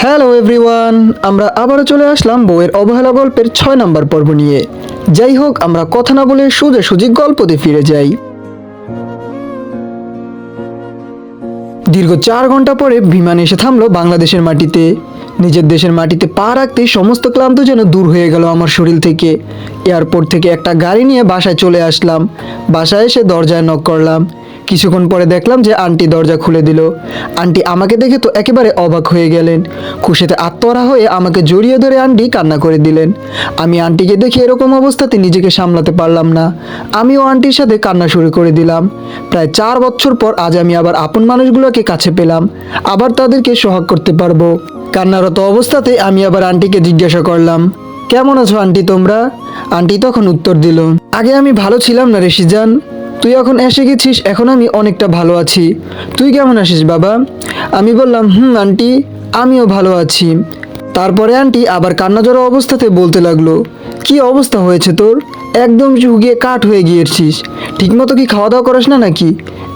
Hello everyone, আমরা আবারও চলে আসলাম বউয়ের অবহেলা গল্পের 6 নম্বর পর্ব নিয়ে। যাই হোক, আমরা কথা না বলে সোজাসুজি গল্পতে ফিরে যাই। দীর্ঘ 4 ঘন্টা পরে বিমান এসে থামলো বাংলাদেশের মাটিতে। নিজের দেশের মাটিতে পা রাখতেই সমস্ত ক্লান্ত যেন দূর হয়ে গেল আমার শরীর থেকে। এয়ারপোর্ট থেকে একটা গাড়ি নিয়ে বাসায় চলে আসলাম। বাসায় এসে দরজায় নক করলাম। কিছুক্ষণ পরে দেখলাম যে আন্টি দরজা খুলে দিল। আন্টি আমাকে দেখে তো একেবারে অবাক হয়ে গেলেন। খুশিতে আত্মহারা হয়ে আমাকে জড়িয়ে ধরে আন্টি কান্না করে দিলেন। আমি আন্টিকে দেখে এরকম অবস্থাতে নিজেকে সামলাতে পারলাম না। আমিও আন্টির সাথে কান্না শুরু করে দিলাম। প্রায় 4 বছর পর আজ আমি আবার আপন মানুষগুলোকে কাছে পেলাম, আবার তাদেরকে সোহাগ করতে পারবো। কান্নারত অবস্থাতে আমি আবার আন্টিকে জিজ্ঞাসা করলাম, কেমন আছো আন্টি তোমরা? আন্টি তখন উত্তর দিল, আগে আমি ভালো ছিলাম না রে সিজান, তুই এখন এসে গেছিস, এখন আমি অনেকটা ভালো আছি। তুই কেমন আছিস বাবা? আমি বললাম, আন্টি, আমিও ভালো আছি। তারপরে আন্টি আবার কান্নাজড়ো অবস্থাতে বলতে লাগলো, কি অবস্থা হয়েছে তোর? একদম শুকিয়ে কাঠ হয়ে গিয়েছিস। ঠিকমতো কি খাওয়া দাওয়া করিস না নাকি?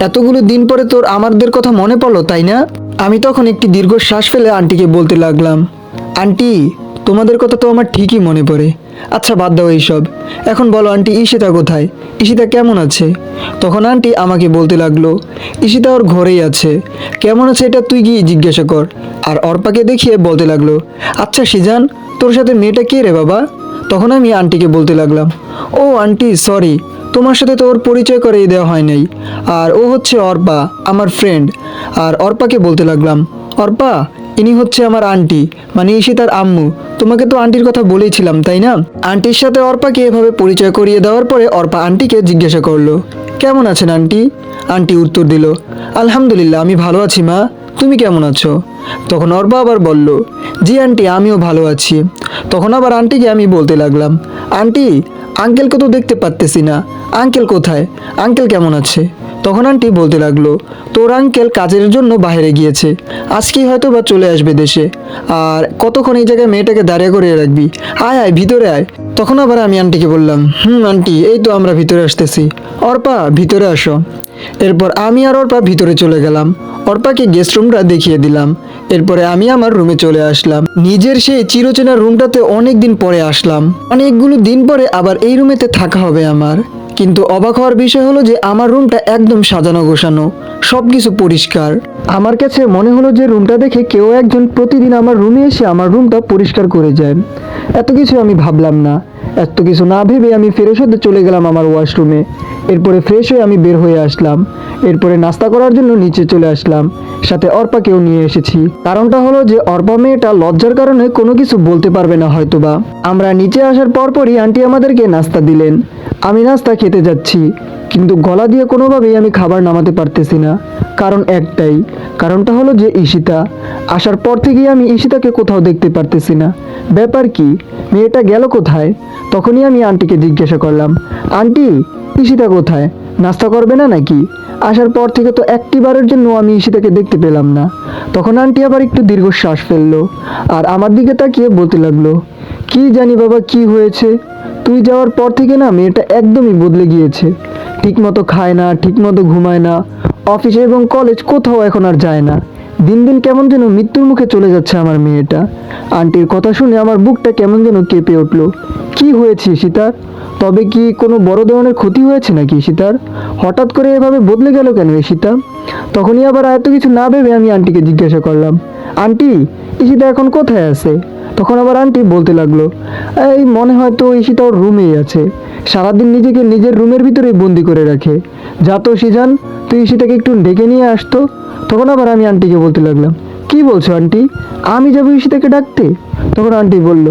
এতগুলো দিন পরে তোর আমাদের কথা মনে পড়লো, তাই না? আমি তখন একটি দীর্ঘশ্বাস ফেলে আন্টিকে বলতে লাগলাম, আন্টি, তোমাদের কথা তো আমার ঠিকই মনে পড়ে। আচ্ছা বাদ দাও এইসব, এখন বলো আন্টি, ঈশিতা কোথায়? ঈশিতা কেমন আছে? তখন আন্টি আমাকে বলতে লাগলো, ঈশিতা ওর ঘরেই আছে। কেমন আছে এটা তুই গিয়ে জিজ্ঞাসা কর। আর অর্পাকে দেখিয়ে বলতে লাগলো, আচ্ছা সিজান, তোর সাথে মেয়েটা কে রে বাবা? তখন আমি আন্টিকে বলতে লাগলাম, ও আন্টি সরি, তোমার সাথে তো ওর পরিচয় করিয়ে দেওয়া হয় নাই। আর ও হচ্ছে অর্পা, আমার ফ্রেন্ড। আর অর্পাকে বলতে লাগলাম, অর্পা, ইনি হচ্ছে আমার আন্টি, মানে ঈশিতার আম্মু। তোমাকে তো আন্টির কথা বলেইছিলাম, তাই না? আন্টির সাথে অর্পাকে এভাবে পরিচয় করিয়ে দেওয়ার পরে অর্পা আন্টিকে জিজ্ঞাসা করলো, কেমন আছেন আন্টি? আন্টি উত্তর দিল, আলহামদুলিল্লাহ, আমি ভালো আছি মা, তুমি কেমন আছো? তখন অর্পা আবার বলল, জি আন্টি, আমিও ভালো আছি। তখন আবার আন্টিকে আমি বলতে লাগলাম, আন্টি, আঙ্কেলকে তো দেখতে পারতেছি না, আঙ্কেল কোথায়? আঙ্কেল কেমন আছে? তখন আন্টি বলতে লাগলো, তোর আঙ্কেল কাজের জন্য বাইরে গিয়েছে, আজকেই হয়তো বা চলে আসবে দেশে। আর কতক্ষণ এই জায়গায় মেয়েটাকে দাঁড়িয়ে করে রাখবি? আয় আয়, ভিতরে আয়। তখন আবার আমি আন্টিকে বললাম, আন্টি, এই তো আমরা ভিতরে আসতেছি। অর্পা, ভিতরে আসো। এরপর আমি আর অর্পা ভিতরে চলে গেলাম। অর্পাকে গেস্ট রুমটা দেখিয়ে দিলাম। এরপরে আমি আমার রুমে চলে আসলাম। নিজের সেই চিরচেনা রুমটাতে অনেক দিন পরে আসলাম। অনেকগুলো দিন পরে আবার এই রুমেতে থাকা হবে আমার। কিন্তু অবাক হওয়ার বিষয় হলো যে আমার রুমটা একদম সাজানো গোছানো, সবকিছু পরিষ্কার। আমার কাছে মনে হলো যে রুমটা দেখে কেউ একজন প্রতিদিন আমার রুমে এসে আমার রুমটা পরিষ্কার করে যায়। এত কিছু আমি ভাবলাম না। এত কিছু না ভেবে আমি ফ্রেশ হতে চলে গেলাম আমার ওয়াশরুমে। এরপরে ফ্রেশ হয়ে আমি বের হয়ে আসলাম। এরপরে নাস্তা করার জন্য নিচে চলে আসলাম। সাথে অর্পাকেও নিয়ে এসেছি। কারণটা হলো যে অর্পা মেয়েটা লজ্জার কারণে কোনো কিছু বলতে পারবে না হয়তোবা। আমরা নিচে আসার পরপরই আন্টি আমাদেরকে নাস্তা দিলেন। আমি নাস্তা খেতে যাচ্ছি, কিন্তু গলা দিয়ে কোনোভাবেই আমি খাবার নামাতে পারতেছি না। কারণ একটাই, কারণটা হলো যে ঈশিতা। আসার পর থেকেই আমি ঈশিতাকে কোথাও দেখতে পারতেছি না। ব্যাপার কি, মেয়েটা গেল কোথায়? তখনই আমি আন্টিকে জিজ্ঞাসা করলাম, আন্টি, ঈশিতা কোথায়? নাস্তা করবে না নাকি? আসার পর থেকে তো একটিবারের জন্য আমি ঈশিতাকে দেখতে পেলাম না। তখন আন্টি আবার একটু দীর্ঘশ্বাস ফেললো আর আমার দিকে তাকিয়ে বলতে লাগলো, কি জানি বাবা, কি হয়েছে? তুই যাওয়ার পর থেকে না মেয়েটা একদমই বদলে গিয়েছে। ঠিকমতো খায় না, ঠিকমতো ঘুমায় না, অফিসে এবং কলেজ কোথাও এখন আর যায় না। দিন দিন কেমন যেন মৃত্যুর মুখে চলে যাচ্ছে আমার মেয়েটা। আন্টির কথা শুনে আমার বুকটা কেমন যেন কেঁপে উঠলো। কি হয়েছে সীতার? তবে কি কোনো বড় ধরনের ক্ষতি হয়েছে নাকি সীতার? হঠাৎ করে এভাবে বদলে গেল কেন সীতা? তখনই আবার এত কিছু না ভেবে আমি আন্টিকে জিজ্ঞাসা করলাম, আন্টি, ঈশিতা এখন কোথায় আছে? তখন আবার আন্টি বলতে লাগলো, এই মনে হয় তো ঈশিতা ওর রুমেই আছে। সারাদিন নিজেকে নিজের রুমের ভিতরেই বন্দি করে রাখে। যা তো সিজান, তুই ঈশিতাকে একটু ডেকে নিয়ে আসতো। তখন আবার আমি আন্টিকে বলতে লাগলাম, কি বলছো আন্টি? আমি যাবো ঈশিতাকে ডাকতে? তখন আন্টি বলল,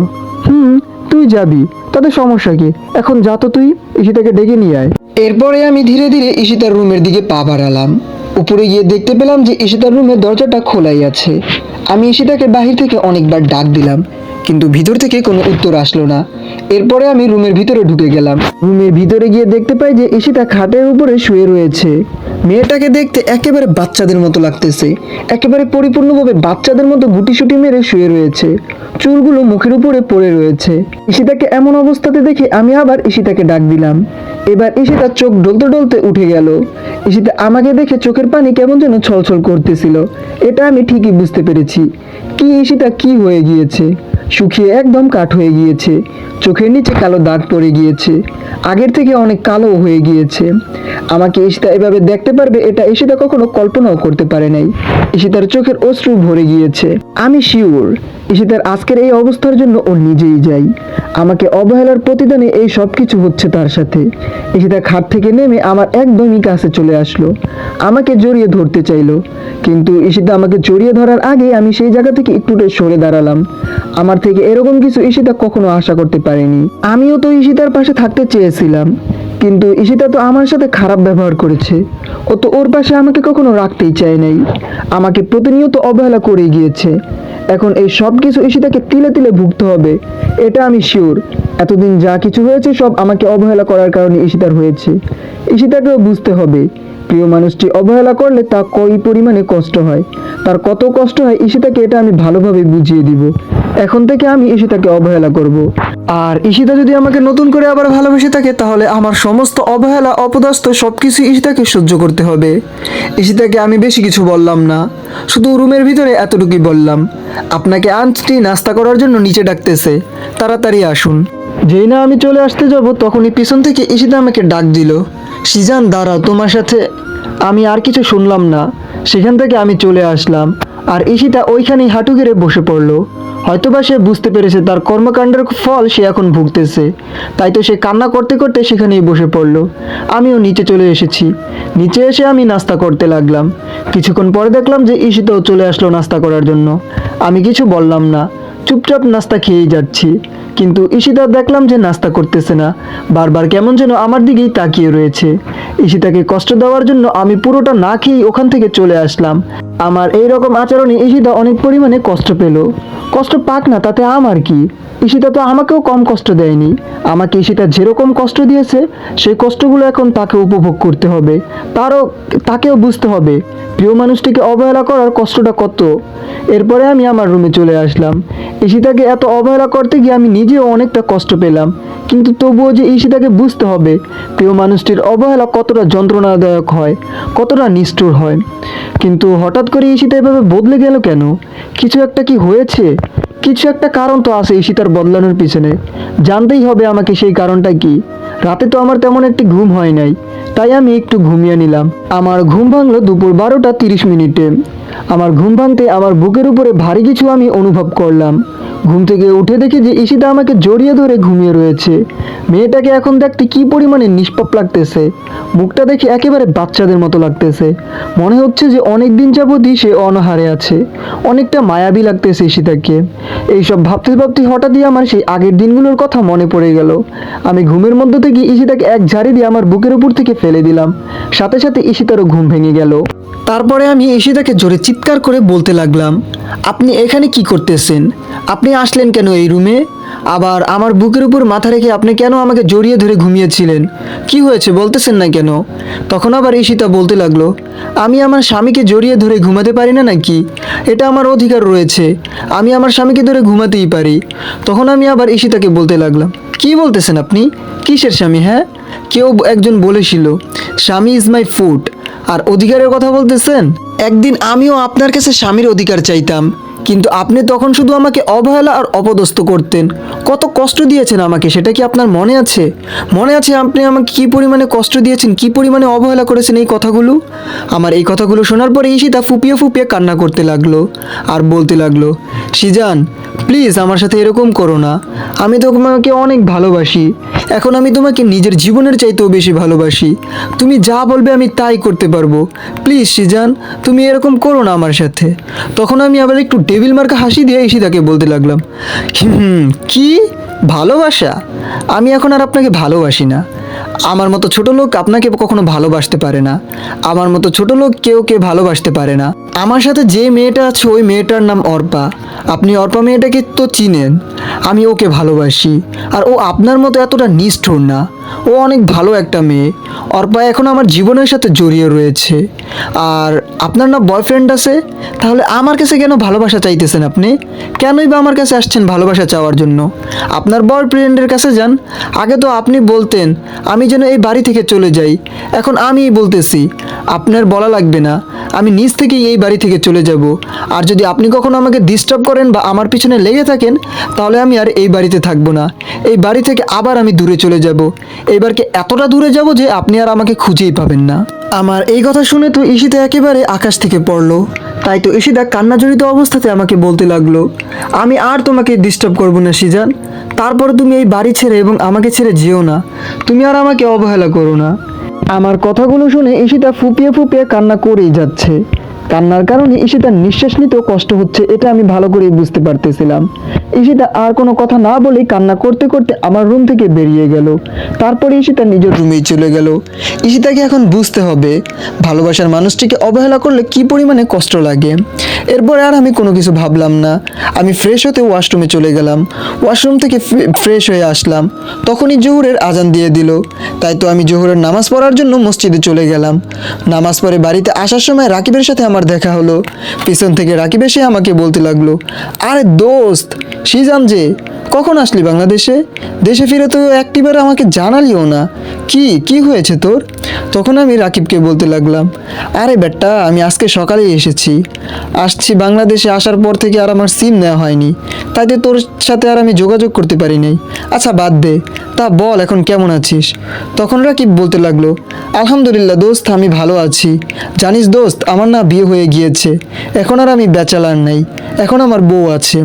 তুই যাবি, তাতে সমস্যা কি? এখন যা তো তুই, ঈশিতাকে ডেকে নিয়ে আয়। এরপরে আমি ধীরে ধীরে ঈশিতার রুমের দিকে পা বাড়ালাম। উপরে গিয়ে দেখতে পেলাম যে ঈশিতার রুমের দরজাটা খোলাই আছে। আমি ঈশিতাকে বাহির থেকে অনেকবার ডাক দিলাম, কিন্তু ভিতর থেকে কোনো উত্তর আসলো না। এরপরে আমি রুমের ভিতরে ঢুকে গেলাম। রুমের ভিতরে গিয়ে দেখতে পাই যে ঈশিতা খাটের উপরে শুয়ে রয়েছে। মেয়েটাকে দেখতে একেবারে বাচ্চাদের মতো লাগতেছে, একেবারে পরিপূর্ণভাবে বাচ্চাদের মতো গুটিসুটি মেরে শুয়ে রয়েছে, চুলগুলো মুখের উপরে পড়ে রয়েছে। ঈশিতাকে এমন অবস্থাতে দেখে আমি আবার ঈশিতাকে ডাক দিলাম। এবার ঈশিতার চোখ ডলতে ডলতে উঠে গেল। ঈশিতা আমাকে দেখে চোখের পানি কেমন যেন ছলছল করতেছিল। এটা আমি ঠিকই বুঝতে পেরেছি। কি ঈশিতা কি হয়ে গিয়েছে, শুকিয়ে একদম কাঠ হয়ে গিয়েছে, চোখের নিচে কালো দাগ পড়ে গিয়েছে, আগের থেকে অনেক কালো হয়ে গিয়েছে। আমাকে ঈশিতা এভাবে দেখতে পারবে এটা ঈশিতা কখনো কল্পনাও করতে পারে নাই। ঈশিতার চোখের অশ্রু ভরে গিয়েছে। আমি শিওর ঈশিতার আজকের এই অবস্থার জন্য ও নিজেই যাই। আমাকে অবহেলার প্রতিদানে এই সব কিছু হচ্ছে তার সাথে। ঈশিতা খাট থেকে নেমে আমার একদমই কাছে চলে আসলো, আমাকে জড়িয়ে ধরতে চাইলো, কিন্তু ঈশিতা আমাকে জড়িয়ে ধরার আগে আমি সেই জায়গা থেকে একটুটা সরে দাঁড়ালাম। আমার থেকে এরকম কিছু ঈশিতা কখনো আশা করতে পারেনি। আমিও তো ঈশিতার পাশে থাকতে চেয়েছিলাম, কিন্তু ঈশিতা তো আমার সাথে খারাপ ব্যবহার করেছে। ও তো ওর পাশে আমাকে কখনো রাখতেই চায় নাই, আমাকে প্রতিনিয়ত অবহেলা করে গিয়েছে। এখন এই সব কিছু ঈশিতাকে তিলে তিলে ভুগতে হবে, এটা আমি শিওর। এতদিন যা কিছু হয়েছে সব আমাকে অবহেলা করার কারণে ঈশিতার হয়েছে। ঈশিতাকেও বুঝতে হবে প্রিয় মানুষটি অবহেলা করলে তা কই পরিমাণে কষ্ট হয়, তার কত কষ্ট হয় ঈশিতাকে এটা আমি ভালোভাবে বুঝিয়ে দিব। এখন থেকে আমি ঈশিতাকে অবহেলা করব। আর ঈশিতা যদি আমাকে নতুন করে আবার ভালোবেসে থাকে তাহলে আমার সমস্ত অবহেলা অপদস্থ সবকিছু ঈশিতাকে সহ্য করতে হবে। ঈশিতাকে আমি বেশি কিছু বললাম না, শুধু রুমের ভিতরে এতটুকুই বললাম, আপনাকে আন্টি নাস্তা করার জন্য নিচে ডাকতেছে, তাড়াতাড়ি আসুন। যেই না আমি চলে আসতে যাব তখনই পিছন থেকে ঈশিতা আমাকে ডাক দিল, সিজান দাঁড়াও, তোমার সাথে। আমি আর কিছু শুনলাম না, সেখান থেকে আমি চলে আসলাম। আর ঈশিতা ওইখানেই হাঁটু গেড়ে বসে পড়লো। হয়তোবা সে বুঝতে পেরেছে তার কর্মকাণ্ডের ফল সে এখন ভুগতেছে, তাই তো সে কান্না করতে করতে সেখানেই বসে পড়লো। আমিও নিচে চলে এসেছি, নিচে এসে আমি নাস্তা করতে লাগলাম। কিছুক্ষণ পরে দেখলাম যে ঈশিতাও চলে আসলো নাস্তা করার জন্য। আমি কিছু বললাম না, চুপচাপ নাস্তা খেয়েই যাচ্ছি, কিন্তু ঈশিতা দেখলাম যে নাস্তা করতেছে না, বারবার কেমন যেন আমার দিকেই তাকিয়ে রয়েছে। ঈশিতাকে কষ্ট দেওয়ার জন্য আমি পুরোটা না খেয়েই ওখান থেকে চলে আসলাম। আমার এই রকম আচরণে ঈশিতা অনেক পরিমাণে কষ্ট পেল। কষ্ট পাক না, তাতে আমার কি? ঈশিতা তো আমাকেও কম কষ্ট দেয়নি। আমাকে ঈশিতা যেরকম কষ্ট দিয়েছে সেই কষ্টগুলো এখন তাকে উপভোগ করতে হবে, তাকেও বুঝতে হবে প্রিয় মানুষটিকে অবহেলা করার কষ্টটা কত। এরপরে আমি আমার রুমে চলে আসলাম। ঈশিতাকে এত অবহেলা করতে গিয়ে আমি নিজেও অনেকটা কষ্ট পেলাম, কিন্তু তবুও যে ঈশিতাকে বুঝতে হবে প্রিয় মানুষটির অবহেলা কতটা যন্ত্রণাদায়ক হয়, কতটা নিষ্ঠুর হয়। কিন্তু হঠাৎ করে ঈশিতা এভাবে বদলে গেল কেন? কিছু একটা কি হয়েছে? কিছু একটা কারণ তো আছে ঈশিতার বদলানোর পিছনে, জানতেই হবে আমাকে সেই কারণটা কি। রাতে তো আমার তেমন একটি ঘুম হয় নাই, তাই আমি একটু ঘুমিয়ে নিলাম। আমার ঘুম ভাঙলো দুপুর 12টা 30 মিনিটে। আমার ঘুম ভাঙতে আমার বুকের উপরে ভারী কিছু আমি অনুভব করলাম। ঘুম থেকে উঠে দেখি যে ঈশিতা আমাকে জড়িয়ে ধরে ঘুমিয়ে রয়েছে। মেয়েটাকে এখন দেখতে কি পরিমাণে নিষ্পাপ লাগতেছে, মুখটা দেখে একেবারে বাচ্চাদের মতো লাগতেছে। মনে হচ্ছে যে অনেক দিন যাবতই সে অনাহারে আছে, অনেকটা মায়াবী লাগতেছে ঈশিতাকে। এইসব ভাবতে ভাবতে হঠাৎই আমার সেই আগের দিনগুলোর কথা মনে পড়ে গেল। আমি ঘুমের মধ্যে থেকে ঈশিতাকে এক ঝাড়ি দিয়ে আমার বুকের উপর থেকে ফেলে দিলাম, সাথে সাথে ঈশিতারও ঘুম ভেঙে গেল। তারপরে আমি ঈশিতাকে জোরে চিৎকার করে বলতে লাগলাম, আপনি এখানে কি করতেছেন? আপনি আসলেন কেন এই রুমে? আবার আমার বুকের উপর মাথা রেখে আপনি কেন আমাকে জড়িয়ে ধরে ঘুমিয়েছিলেন? কি হয়েছে বলতেছেন না কেন? তখন আবার ঈশিতা বলতে লাগলো, আমি আমার স্বামীকে জড়িয়ে ধরে ঘুমাতে পারি না নাকি? এটা আমার অধিকার রয়েছে, আমি আমার স্বামীকে ধরে ঘুমাতেই পারি। তখন আমি আবার ঈশিতাকে বলতে লাগলাম, কি বলতেছেন আপনি? কিসের স্বামী? হ্যাঁ, কেউ একজন বলেছিল স্বামী ইজ মাই ফুড, আর অধিকারের কথা বলতেছেন? একদিন আমিও আপনার কাছে স্বামীর অধিকার চাইতাম, কিন্তু আপনি তখন শুধু আমাকে অবহেলা আর অপদস্থ করতেন। কত কষ্ট দিয়েছেন আমাকে, সেটা কি আপনার মনে আছে? মনে আছে আপনি আমাকে কী পরিমাণে কষ্ট দিয়েছেন, কী পরিমাণে অবহেলা করেছেন এই কথাগুলো? আমার এই কথাগুলো শোনার পরে ঈশিতা ফুপিয়ে ফুপিয়ে কান্না করতে লাগলো আর বলতে লাগলো, সিজান প্লিজ আমার সাথে এরকম করো না, আমি তো তোমাকে অনেক ভালোবাসি, এখন আমি তোমাকে নিজের জীবনের চাইতেও বেশি ভালোবাসি, তুমি যা বলবে আমি তাই করতে পারবো, প্লিজ সিজান তুমি এরকম করো না আমার সাথে। তখন আমি আবার একটু টেবিল মার্কা হাসি দিয়ে ঈশিতাকে বলতে লাগলাম, কি ভালোবাসা? আমি এখন আর আপনাকে ভালোবাসি না। আমার মতো ছোট লোক আপনাকে কখনো ভালোবাসতে পারে না। আমার মতো ছোট লোক কেউ ভালোবাসতে পারে না। আমার সাথে যে মেয়েটা আছে ওই মেয়েটার নাম অর্পা। আপনি অর্পা মেয়েটাকে তো চিনেন। আমি ওকে ভালোবাসি। আর ও আপনার মতো এতটা নিষ্ঠুর না। ও অনেক ভালো একটা মেয়ে। অর্পা এখন আমার জীবনের সাথে জড়িয়ে রয়েছে। আর আপনার না বয়ফ্রেন্ড আছে, তাহলে আমার কাছে কেন ভালোবাসা চাইতেছেন আপনি? কেনই বা আমার কাছে আসছেন ভালোবাসা চাওয়ার জন্য? আপনার বয়ফ্রেন্ডের কাছে যান। আগে তো আপনি বলতেন আমি যেন এই বাড়ি থেকে চলে যাই। এখন আমিই বলতেছি আপনার বলা লাগবে না, আমি নিজ থেকেই এই বাড়ি থেকে চলে যাব। আর যদি আপনি কখনো আমাকে ডিস্টার্ব করেন বা আমার পিছনে লেগে থাকেন, তাহলে আমি আর এই বাড়িতে থাকবো না। এই বাড়ি থেকে আবার আমি দূরে চলে যাব। এইবারকে এতটা দূরে যাব যে আপনি আর আমাকে খুঁজেই পাবেন না। আমার এই কথা শুনে তো ঈশিতা একেবারে আকাশ থেকে পড়লো। তাই তো ঈশিতা কান্নাজড়িত অবস্থাতে আমাকে বলতে লাগলো, আমি আর তোমাকে ডিস্টার্ব করবো না সিজান। তারপরে তুমি এই বাড়ি ছেড়ে এবং আমাকে ছেড়ে যেও না। তুমি আর আমাকে অবহেলা করো না। আমার কথাগুলো শুনে ঈশিতা ফুপিয়ে ফুপিয়ে কান্না করেই যাচ্ছে। কান্নার কারণে ঈশিতার নিঃশ্বাস নিতেও কষ্ট হচ্ছে, এটা আমি ভালো করেই বুঝতে পারতেছিলাম। ঈশিতা আর কোনো কথা না বলেই কান্না করতে করতে আমার রুম থেকে বেরিয়ে গেল। তারপরে ঈশিতা নিজের রুমেই চলে গেল। ঈশিতাকে এখন বুঝতে হবে ভালোবাসার মানুষটিকে অবহেলা করলে কি পরিমাণে কষ্ট লাগে। এরপরে আর আমি কোনো কিছু ভাবলাম না। আমি ফ্রেশ হতে ওয়াশরুমে চলে গেলাম। ওয়াশরুম থেকে ফ্রেশ হয়ে আসলাম, তখনই জোহরের আজান দিয়ে দিল। তাই তো আমি জোহরের নামাজ পড়ার জন্য মসজিদে চলে গেলাম। নামাজ পড়ে বাড়িতে আসার সময় রাকিবের সাথে আমার দেখা হলো। পিছন থেকে রাকিব এসে আমাকে বলতে লাগলো, আরে দোস্ত সিজান যে, কখন আসলি বাংলাদেশে? দেশে ফিরে তো একটিবার আমাকে জানালিও না। কি হয়েছে তোর? তখন আমি রাকিবকে বলতে লাগলাম, আরে বেটা আমি আজকে সকালেই আসছি বাংলাদেশে। আসার পর থেকে আর আমার সিম নেওয়া হয়নি, তাই তো তোর সাথে আর আমি যোগাযোগ করতে পারি নাই। আচ্ছা বাদ দে, তা বল এখন কেমন আছিস? তখন রাকিব বলতে লাগলো, আলহামদুলিল্লাহ দোস্ত আমি ভালো আছি। জানিস দোস্ত আমার না বিয়ে হয়ে গিয়েছে। এখন আর আমি ব্যাচেলার নাই, এখন আমার বউ আছে।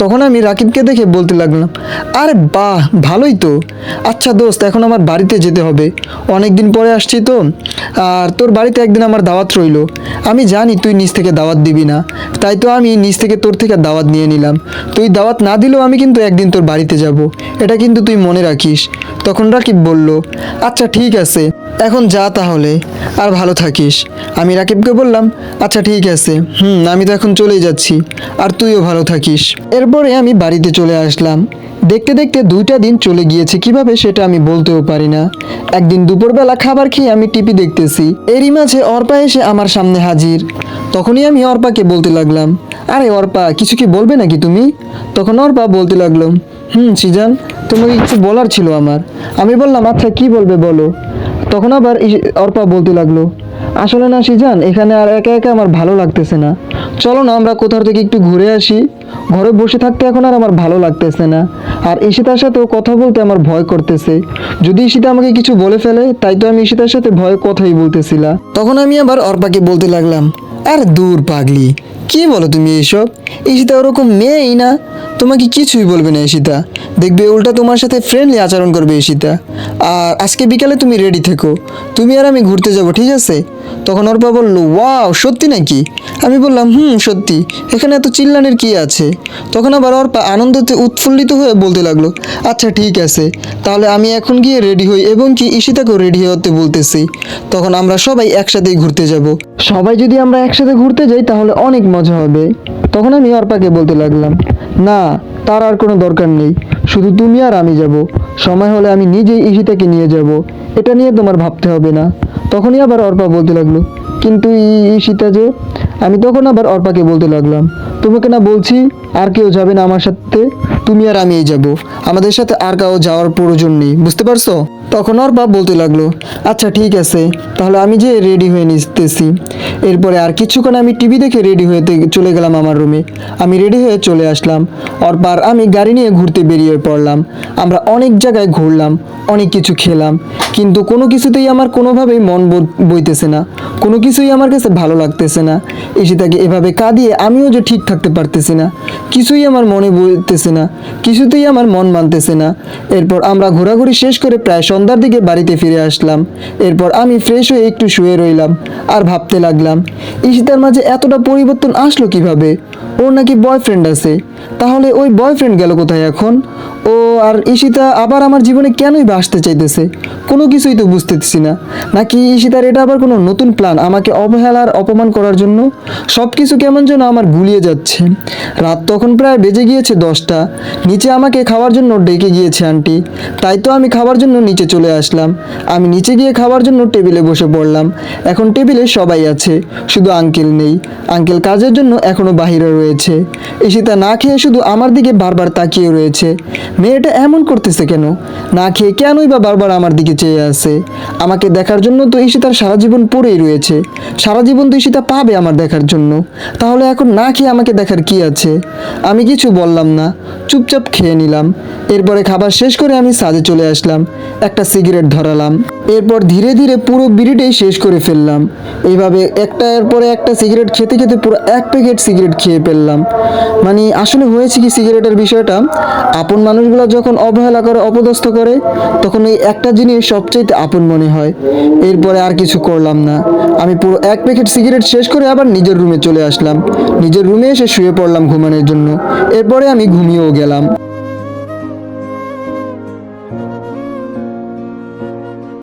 তখন আমি রাকিবকে দেখে বলতে লাগলাম, আরে বাহ ভালোই তো। আচ্ছা দোস্ত এখন আমার বাড়িতে যেতে হবে, অনেক দিন পরে আসছি তো। আর তোর বাড়িতে একদিন আমার দাওয়াত রইলো। আমি জানি তুই নিজ থেকে দাওয়াত দিবি না, তাই তো আমি নিজ থেকে তোর থেকে দাওয়াত নিয়ে নিলাম। তুই দাওয়াত না দিলেও আমি কিন্তু একদিন তোর বাড়িতে যাব, এটা কিন্তু তুই মনে রাখিস। তখন রাকিব বলল, আচ্ছা ঠিক আছে, এখন যা তাহলে, আর ভালো থাকিস। আমি রাকিবকে বললাম, আচ্ছা ঠিক আছে, আমি তো এখন চলেই যাচ্ছি, আর তুইও ভালো থাকিস। এরপরে আমি বাড়িতে চলে আসলাম। দেখতে দেখতে 2টা দিন চলে গিয়েছে, কিভাবে সেটা আমি বলতেও পারি না। একদিন দুপুরবেলা খাবার খেয়ে আমি টিভি দেখতেছি, এরই মাঝে অর্পা এসে আমার সামনে হাজির। তখনই আমি অর্পাকে বলতে লাগলাম, আরে অর্পা কিছু কি বলবে নাকি তুমি? তখন অর্পা বলতে লাগলো, সিজান তোমাকে কিছু বলার ছিল আমার। আমি বললাম, আচ্ছা কি বলবে বলো। তখন আবার অর্পা বলতে লাগলো, আসলে না সিজান এখানে আর একা একা আমার ভালো লাগতেছে না, চলো না আমরা কোথাও থেকে একটু ঘুরে আসি। ঘরে বসে থাকতে এখন আর আমার ভালো লাগতেছে না। আর ঈশিতার সাথেও কথা বলতে আমার ভয় করতেছে, যদি ঈশিতা আমাকে কিছু বলে ফেলে। তাই তো আমি ঈশিতার সাথে ভয়ে কথাই বলতেছিলাম। তখন আমি আবার অর্পাকে বলতে লাগলাম, আরে দূর পাগলি, কি বলো তুমি এইসব? ঈশিতা ওরকম মেয়েই না, তোমাকে কিছুই বলবে না ঈশিতা। দেখবে উল্টা তোমার সাথে ফ্রেন্ডলি আচরণ করবে ঈশিতা। আর আজকে বিকালে তুমি রেডি থেকো, তুমি আর আমি ঘুরতে যাব, ঠিক আছে? তখন অর্পা বলল, ওয়াও সত্যি নাকি? আমি বললাম, সত্যি, এখানে এত চিল্লানের কি আছে? তখন আবার অর্পা আনন্দতে উৎফুল্লিত হয়ে বলতে লাগলো, আচ্ছা ঠিক আছে, তাহলে আমি এখন গিয়ে রেডি হই এবং কি ঈশিতাকেও রেডি হতে বলতেছি। তখন আমরা সবাই একসাথেই ঘুরতে যাব। সবাই যদি আমরা একসাথে ঘুরতে যাই তাহলে অনেক মজা হবে। তখন আমি অর্পাকে বলতে লাগলাম, না তার আর কোনো দরকার নেই, শুধু তুমি আর আমি যাব। সময় হলে আমি নিজেই ঈশিতাকে নিয়ে যাব, এটা নিয়ে তোমার ভাবতে হবে না। তখনই আবার অর্পা বলতে লাগলো, কিন্তু ঈশিতা যে। আমি তখন আবার অর্পাকে বলতে লাগলাম, তোমাকে না বলছি আর কেউ যাবে না আমার সাথে, তুমি আর আমিই যাব, আমাদের সাথে আর কাউ যাওয়ার প্রয়োজন নেই, বুঝতে পারছো? তখন অর্পা বলতে লাগলো, আচ্ছা ঠিক আছে, তাহলে আমি যে রেডি হয়ে নিতেছি। এরপরে আর কিছুক্ষণ আমি টিভি দেখে রেডি হয়ে চলে গেলাম আমার রুমে। আমি রেডি হয়ে চলে আসলাম। অর্পার আমি গাড়ি নিয়ে ঘুরতে বেরিয়ে পড়লাম। আমরা অনেক জায়গায় ঘুরলাম, অনেক কিছু খেলাম, কিন্তু কোনো কিছুতেই আমার কোনোভাবেই মন বইতেছে না, কোনো কিছুই আমার কাছে ভালো লাগতেছে না। ঈশিতাকে এভাবে কাঁদিয়ে আমিও যে ঠিক থাকতে পারতেছি না, কিছুই আমার মনে বইতেছে না, কিছুতেই আমার মন মানতেছে না। এরপর আমরা ঘোরাঘুরি শেষ করে প্রায় সন্ধ্যার দিকে বাড়িতে ফিরে আসলাম। এরপর আমি ফ্রেশ হয়ে একটু শুয়ে রইলাম আর ভাবতে লাগলাম, ঈশিতার মাঝে এতটা পরিবর্তন আসলো কিভাবে? ওর নাকি বয়ফ্রেন্ড আছে, তাহলে ওই বয়ফ্রেন্ড গেল কোথায় এখন? ও আর ঈশিতা আবার আমার জীবনে কেনই বা আসতে চাইতেছে, কোনো কিছুই তো বুঝতেছি না। নাকি ঈশিতার এটা আবার কোনো নতুন প্ল্যান আমাকে অবহেলার অপমান করার জন্য? সব কিছু কেমন যেন আমার গুলিয়ে যাচ্ছে। রাত তখন প্রায় বেজে গিয়েছে 10টা। নিচে আমাকে খাওয়ার জন্য ডেকে গিয়েছে আন্টি, তাই তো আমি খাওয়ার জন্য নিচে চলে আসলাম। আমি নিচে গিয়ে খাওয়ার জন্য টেবিলে বসে পড়লাম। এখন টেবিলে সবাই আছে, শুধু আঙ্কেল নেই। আঙ্কেল কাজের জন্য এখনো বাহিরে রয়েছে। ঈশিতা না খেয়ে শুধু আমার দিকে বারবার তাকিয়ে রয়েছে। মেয়েটা এমন করতেছে কেন? না খেয়ে কেনই বা বারবার আমার দিকে চেয়ে আছে? আমাকে দেখার জন্য তো ঈশিতার সারা জীবন পড়েই রয়েছে। সারা জীবন তো ঈশিতা পাবে আমার দেখার জন্য। তাহলে এখন না খেয়ে আমাকে দেখার কি আছে? আমি কিছু বললাম না, চুপচাপ খেয়ে নিলাম। এরপরে খাবার শেষ করে আমি ছাদে চলে আসলাম, একটা সিগারেট ধরালাম। এরপর ধীরে ধীরে পুরো বিড়িটাই শেষ করে ফেললাম। এইভাবে একটার পরে একটা সিগারেট খেতে খেতে পুরো 1 প্যাকেট সিগারেট খেয়ে ফেললাম। মানে আসলে হয়েছে কি, সিগারেটের বিষয়টা, আপন মানুষগুলো যখন অবহেলা করে, অপদস্থ করে, তখন এই একটা জিনিস সবচাইতে আপন মনে হয়। এরপরে আর কিছু করলাম না, আমি পুরো 1 প্যাকেট সিগারেট শেষ করে আবার নিজের রুমে চলে আসলাম। নিজের রুমে এসে শুয়ে পড়লাম ঘুমানোর জন্য। এরপরে আমি ঘুমিয়েও গেলাম।